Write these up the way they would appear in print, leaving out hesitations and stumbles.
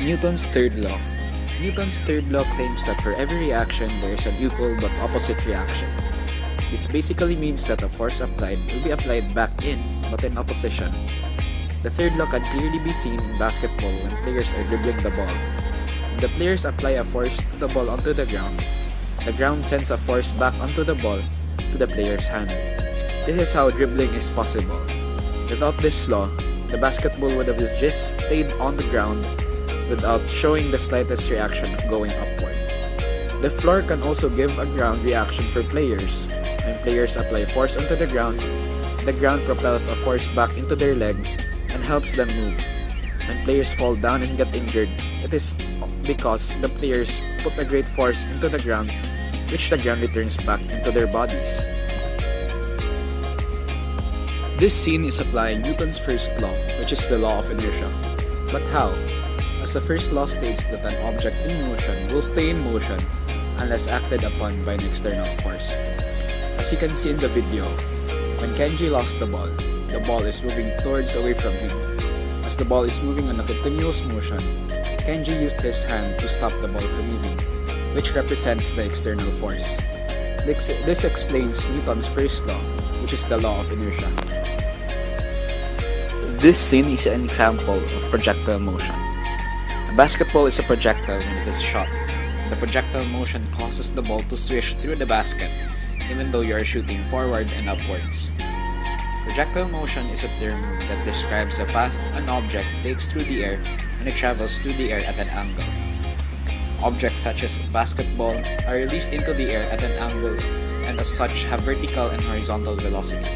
Newton's third law. Newton's third law claims that for every reaction, there is an equal but opposite reaction. This basically means that a force applied will be applied back in, but in opposition. The third law can clearly be seen in basketball when players are dribbling the ball. When the players apply a force to the ball onto the ground sends a force back onto the ball to the player's hand. This is how dribbling is possible. Without this law, the basketball would have just stayed on the ground without showing the slightest reaction of going upward. The floor can also give a ground reaction for players. When players apply force onto the ground propels a force back into their legs and helps them move. When players fall down and get injured, it is because the players put a great force into the ground, which the ground returns back into their bodies. This scene is applying Newton's first law, which is the law of inertia. But how? As the first law states that an object in motion will stay in motion unless acted upon by an external force. As you can see in the video, when Kenji lost the ball is moving towards away from him. As the ball is moving on a continuous motion, Kenji used his hand to stop the ball from moving, which represents the external force. This explains Newton's first law, which is the law of inertia. This scene is an example of projectile motion. A basketball is a projectile when it is shot. The projectile motion causes the ball to swish through the basket, even though you are shooting forward and upwards. Projectile motion is a term that describes the path an object takes through the air when it travels through the air at an angle. Objects such as a basketball are released into the air at an angle and as such have vertical and horizontal velocity.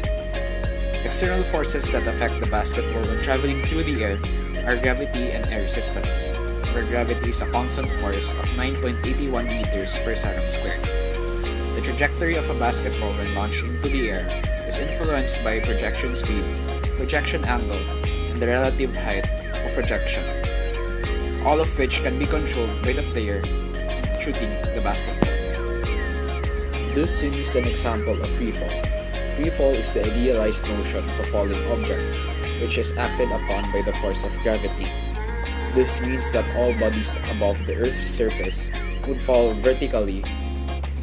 External forces that affect the basketball when traveling through the air are gravity and air resistance, where gravity is a constant force of 9.81 meters per second squared. The trajectory of a basketball when launched into the air is influenced by projection speed, projection angle, and the relative height of projection, all of which can be controlled by the player shooting the basketball. This scene is an example of free fall. Free fall is the idealized motion of a falling object, which is acted upon by the force of gravity. This means that all bodies above the Earth's surface would fall vertically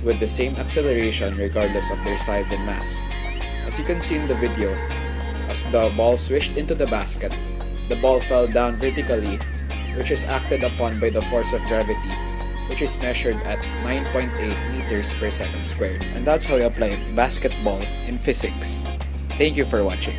with the same acceleration regardless of their size and mass. As you can see in the video, as the ball swished into the basket, the ball fell down vertically, which is acted upon by the force of gravity, which is measured at 9.8 meters per second squared. And that's how you apply basketball in physics. Thank you for watching.